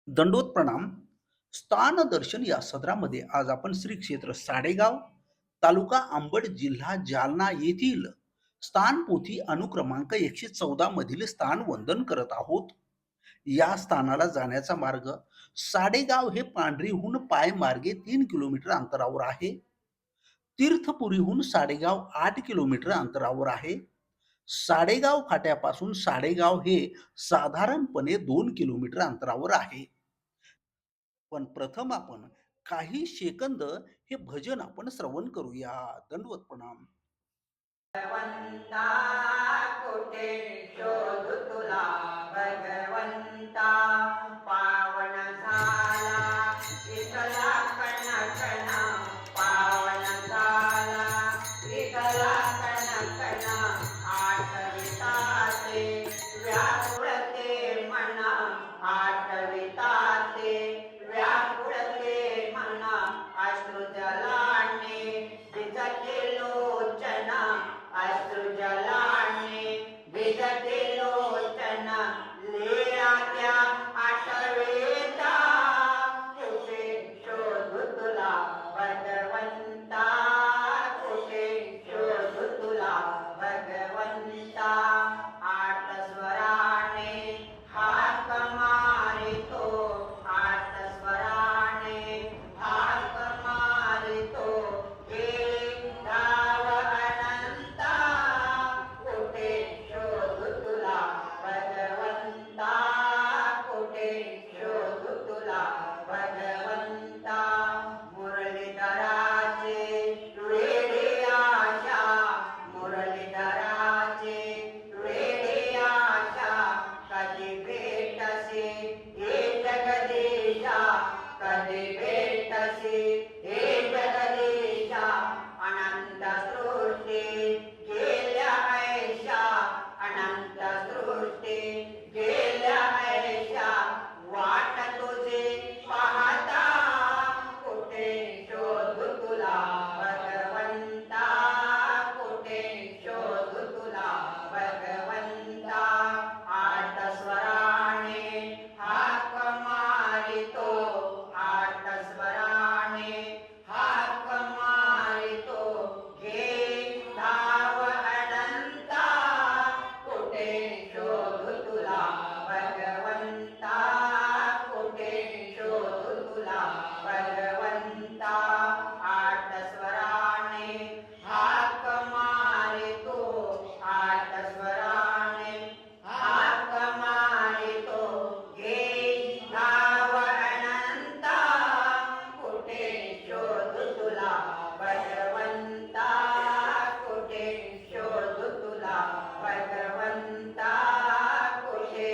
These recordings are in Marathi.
दंडोत प्रणाम. स्थान दर्शन या सदरामध्ये आज आपण श्री क्षेत्र साडेगाव, तालुका अंबड, जिल्हा जालना येथील स्थान पोथी अनुक्रमांक 114 मधील स्थान वंदन करत आहोत. या स्थानाला जाण्याचा मार्ग साडेगाव हे पांढरीहून पायमार्गे 3 किलोमीटर अंतरावर आहे. तीर्थपुरीहून साडेगाव 8 किलोमीटर अंतरावर आहे. साडेगाव फाट्यापासून साडेगाव हे साधारणपणे 2 किलोमीटर अंतरावर आहे. पण प्रथम आपण काही सेकंद हे भजन आपण श्रवण करूया. दंडवत प्रणाम. भगवंता कुठे शोधू तुला भगवंता पावन झाला विठला कण कण पावन झाला विठला कण कण आठविताते व्याकुळते मन आठविताते व्याकुळते मन अश्रुजलाने भिजते लोचन अश्रुजलाने भिजते लोचन लीळात्या आठवेता कुठे शोधू तुला भगवंता कुठे शोधू तुला भगवंता आठ स्वराने हाक मारितो आठ स्वराने हाक मारितो धाव अनंता कुठे शोधू तुला भगवंता कुठे शोधू तुला भगवंता मुरलीधराचे वेडे आशा मुरलीधराचे वेडे आशा कधी भेटसे हे जगदीशा कधी भेटसे हे जगदीशा अनंत सृष्टी गेल्या ऐशा अनंत सृष्टी गेल्या ऐशा वाट तुझे पाहता कुठे शोधू तुला भगवंता कुठे शोधू तुला भगवंता आठ स्वराने हाक मारितो आठ स्वराने हाक मारितो घे धाव अनंता कुठे शोधू तुला भगवंता कुठे शोधू तुला भगवंता आठ स्वराने हाक मारितो आठ स्वराने हाक मारितो घे धाव अनंता कुठे शोधू तुला भगवंता कुठे शोधू तुला भगवंता कुठे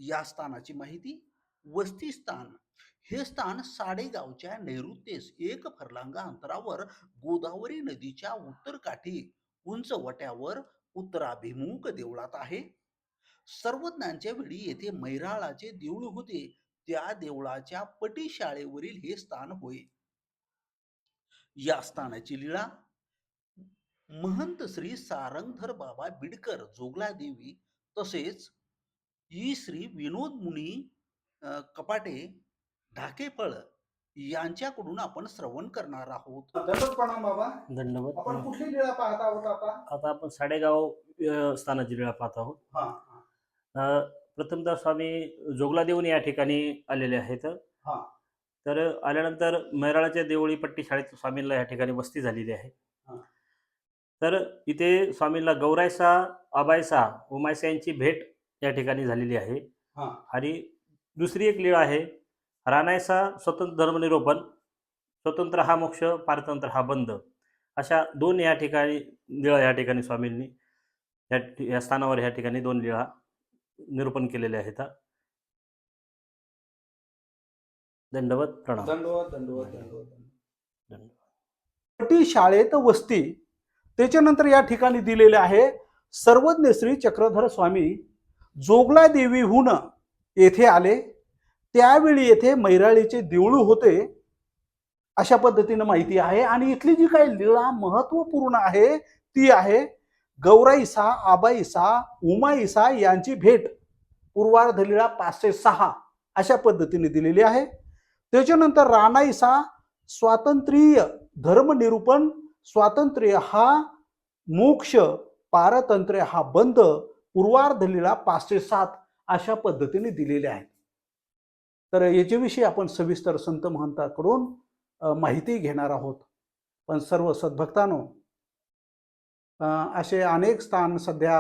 या स्थानाची माहिती. वस्ती स्थान हे स्थान साडेगावच्या नैऋत्येस 1 फर्लांग अंतरावर गोदावरी नदीच्या उत्तर काठी उंच वट्यावर उत्तराभिमुख देवळात आहे. सर्वज्ञांच्या वेळी येथे मैराळाचे देऊळ होते. त्या देवळाच्या पटीशाळेवरील हे स्थान होय. या स्थानाची लीळा. महंत श्री सारंगधर बाबा बिडकर जोगला देवी तसेच श्री विनोद मुनी कपाटे ढाकेफळ यांच्याकडून आपण श्रवण करणार आहोत. दंडवत प्रणाम बाबा. दंडवत आपण प्रणाम. कुठली लीळा पाहत आहोत आता? आता आपण साडेगाव स्थानाची लीळा पाहत आहोत. हा प्रथमतः स्वामी जोगलादेवन या ठिकाणी आलेले आहेत. हा. तर आल्यानंतर मैराळाच्या देवळी पट्टी शाळेत स्वामींना या ठिकाणी वस्ती झालेली आहे. हा. तर इथे स्वामींना गौरायसा अबायसा उमायसा यांची भेट या ठिकाणी झालेली आहे. हा. आणि दुसरी एक लीळा आहे, रानायसा स्वतंत्र धर्मनिरूपण, स्वतंत्र हा मोक्ष, पारतंत्र्य हा बंध, अशा दोन या ठिकाणी लीळा या ठिकाणी स्वामींनी या स्थानावर या ठिकाणी दोन लीळा निरूपण केलेल्या आहेत. दंडवत प्रणाम. दंडवत दंडवत दंडवत धन्यवाद. टी शाळेत वस्ती. त्याच्यानंतर या ठिकाणी दिलेले आहे सर्वज्ञ श्री चक्रधर स्वामी जोगला देवीहून येथे आले. त्यावेळी येथे मैराळीचे देऊळ होते अशा पद्धतीने माहिती आहे. आणि इथली जी काही लीळा महत्वपूर्ण आहे ती आहे गौराईसा, आबाईसा, उमाईसा यांची भेट. पूर्वार्ध लीळा 506 अशा पद्धतीने दिलेली आहे. त्याच्यानंतर रानाईसा स्वातंत्र्य धर्मनिरूपण, स्वातंत्र्य हा मोक्ष, पारतंत्र्य हा बंध, पूर्वार्ध लीळा 507 अशा पद्धतीने दिलेले आहेत. तर याच्याविषयी आपण सविस्तर संत महंताकडून माहिती घेणार आहोत. पण सर्व सद्भक्तांनो, असे अनेक स्थान सध्या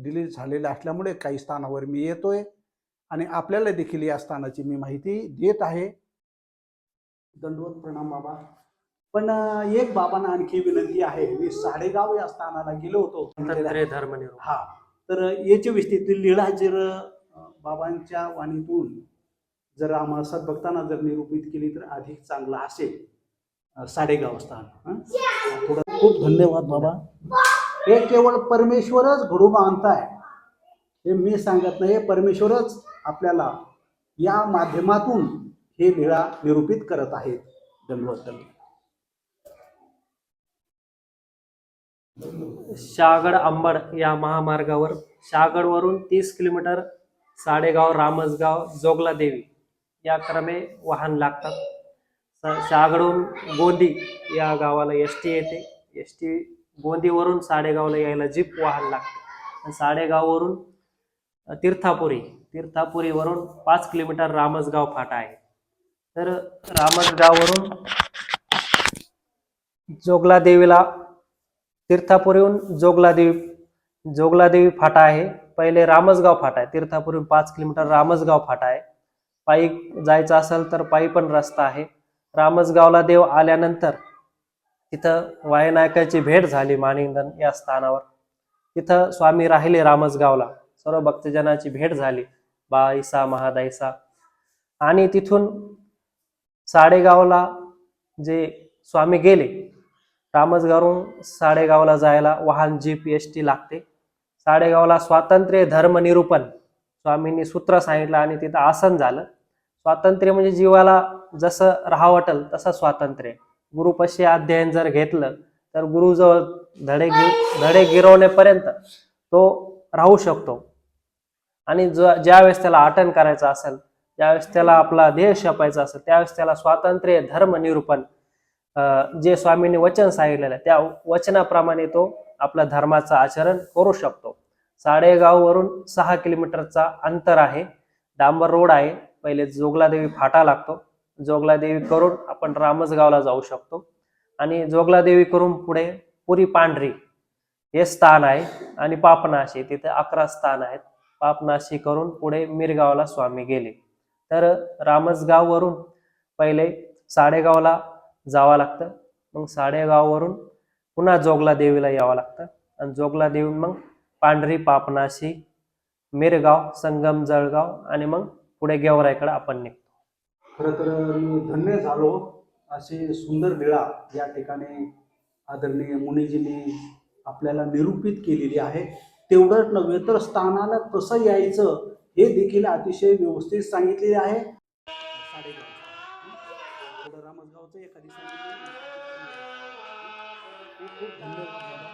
डिलीट झालेले असल्यामुळे काही स्थानावर मी येतोय आणि आपल्याला देखील या स्थानाची मी माहिती देत आहे. दंडवत प्रणाम बाबा. पण एक बाबांना आणखी विनंती आहे. मी साडेगाव या स्थानाला गेलो होतो. हा, तर याच्या विषयी लीळा जर बाबांच्या वाणीतून जर आम्हाला सद्भक्तांना जर निरूपित केली तर अधिक चांगलं असेल. साडेगाव स्थान थोडं खूप धन्यवाद बाबा. हे केवळ परमेश्वरच घडून आणताय, हे मी सांगत नाही. परमेश्वरच आपल्याला या माध्यमातून हे लीळा निरूपित करत आहेत. धन्यवाद. शहागड अंबड या महामार्गावर शहागडवरून 30 किलोमीटर साडेगाव, रामसगाव, जोगला देवी या क्रमे वाहन लागतात. शहागडहून गोंदी या गावाला एसटी येते. एसटी गोंदीवरून साडेगावला यायला जीप वाहन लागते. साडेगाववरून तीर्थापुरीवरून 5 किलोमीटर रामसगाव फाटा आहे. तर रामसगाववरून जोगला देवीला, तीर्थापुरीहून जोगला देवी फाटा आहे. पहिले रामसगाव फाटा आहे. तीर्थापुरीहून 5 किलोमीटर रामसगाव फाटा आहे. पायी जायचं असेल तर पायी पण रस्ता आहे. रामसगावला देव आल्यानंतर तिथं वायनायकाची भेट झाली माणिंदन या स्थानावर. तिथं स्वामी राहिले रामसगावला. सर्व भक्तजनाची भेट झाली, बाईसा महादाईसा. आणि तिथून साडेगावला जे स्वामी गेले, रामसगावरून साडेगावला जायला वाहन जीप एसटी लागते. साडेगावला स्वातंत्र्य धर्मनिरूपण स्वामींनी सूत्र सांगितलं आणि तिथं आसन झालं. स्वातंत्र्य म्हणजे जीवाला जसं राहावटल तसं स्वातंत्र्य. गुरुपशी अध्ययन जर घेतलं तर गुरुजवळ धडे गिरवण्यापर्यंत तो राहू शकतो. आणि ज्यावेळेस त्याला आटन करायचं असेल, ज्यावेळेस त्याला आपला ध्येय शपायचा असेल, त्यावेळेस त्याला स्वातंत्र्य धर्मनिरूपण जे स्वामींनी वचन सांगितलेलं आहे त्या वचनाप्रमाणे तो आपल्या धर्माचं आचरण करू शकतो. साडेगाववरून 6 किलोमीटरचा अंतर आहे. डांबर रोड आहे. पहिले जोगलादेवी फाटा लागतो. जोगलादेवी करून आपण रामसगावला जाऊ शकतो. आणि जोगलादेवी करून पुढे पुरी पांढरी हे स्थान आहे. आणि पापनाशी, तिथे 11 स्थान आहेत. पापनाशी करून पुढे मिरगावला स्वामी गेले. तर रामसगाववरून पहिले साडेगावला जावं लागतं. मग साडेगाववरून पुन्हा जोगला देवीला यावं लागतं. आणि जोगला देवी मग पांढरी, पापनाशी, मिरगाव, संगम, जळगाव आणि मग पुढे गेवराईकडे आपण निघतो. खरं तर मी धन्य झालो. अशी सुंदर लीळा या ठिकाणी आदरणीय मुनीजींनी आपल्याला निरूपित केलेली आहे. तेवढंच नव्हे तर स्थानाला कसं यायचं हे देखील अतिशय व्यवस्थित सांगितलेले आहे. थोडं रामसगावचं एखादी खूप खूप धन्यवाद.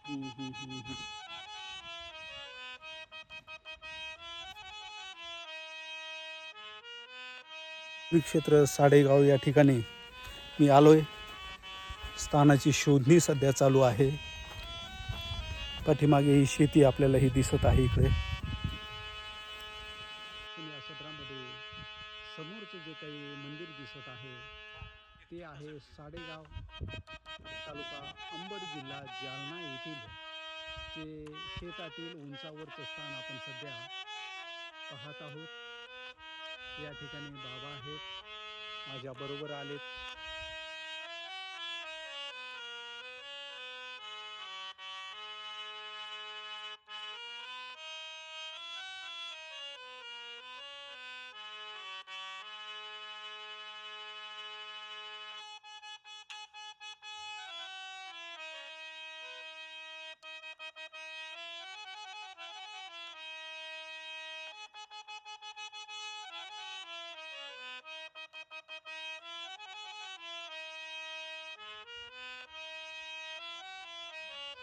हम्म, हम्म, हम्म, हम्म. श्री क्षेत्र साडेगाव या ठिकाणी मी आलोय. स्थानाची शोधणी सध्या चालू आहे. पाठीमागे ही शेती आपल्याला ही दिसत आहे इकडे. या सत्रामध्ये समोरचं जे काही मंदिर दिसत आहे ते आहे साडेगाव, तालुका अंबड, जिल्हा जालना येथील जे शेतातील उंचावरचं स्थान आपण सध्या पाहत आहोत. या ठिकाणी बाबा आहेत, माझ्या बरोबर आलेत.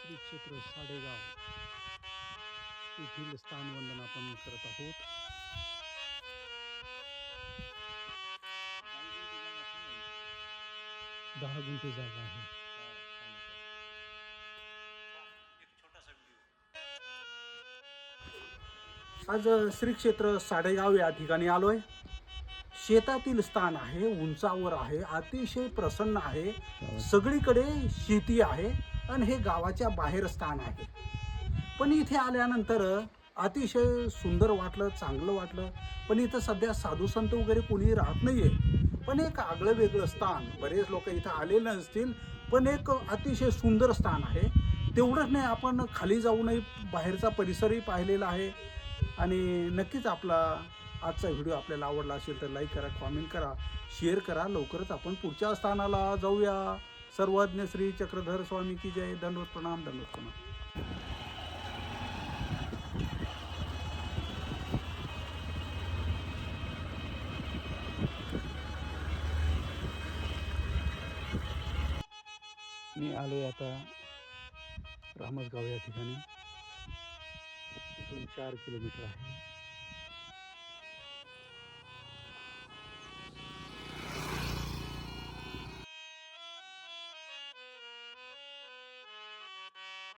श्री क्षेत्र साडेगाव येथील स्थानवंदन आपण करत आहोत. दहा गुंठे जागा आहे. आज श्री क्षेत्र साडेगाव या ठिकाणी आलोय. शेतातील स्थान आहे, उंचावर आहे, अतिशय प्रसन्न आहे. सगळीकडे शेती आहे आणि हे गावाच्या बाहेर स्थान आहे. पण इथे आल्यानंतर अतिशय सुंदर वाटलं, चांगलं वाटलं. पण इथं सध्या साधू संत वगैरे कोणी राहत नाहीये. पण एक आगळं वेगळं स्थान, बरेच लोक इथं आलेले नसतील, पण एक अतिशय सुंदर स्थान आहे. तेवढंच नाही, आपण खाली जाऊनही बाहेरचा परिसरही पाहिलेला आहे. आणि नक्कीच आपला आजचा व्हिडिओ आपल्याला आवडला असेल तर लाईक करा, कॉमेंट करा, शेअर करा. लवकरच आपण पुढच्या स्थानाला जाऊया. सर्वज्ञ श्री चक्रधर स्वामी की जय. दंडवत प्रणाम, दंडवत प्रणाम. मी आलोय आता रामसगाव या ठिकाणी. इथून 4 किलोमीटर आहे.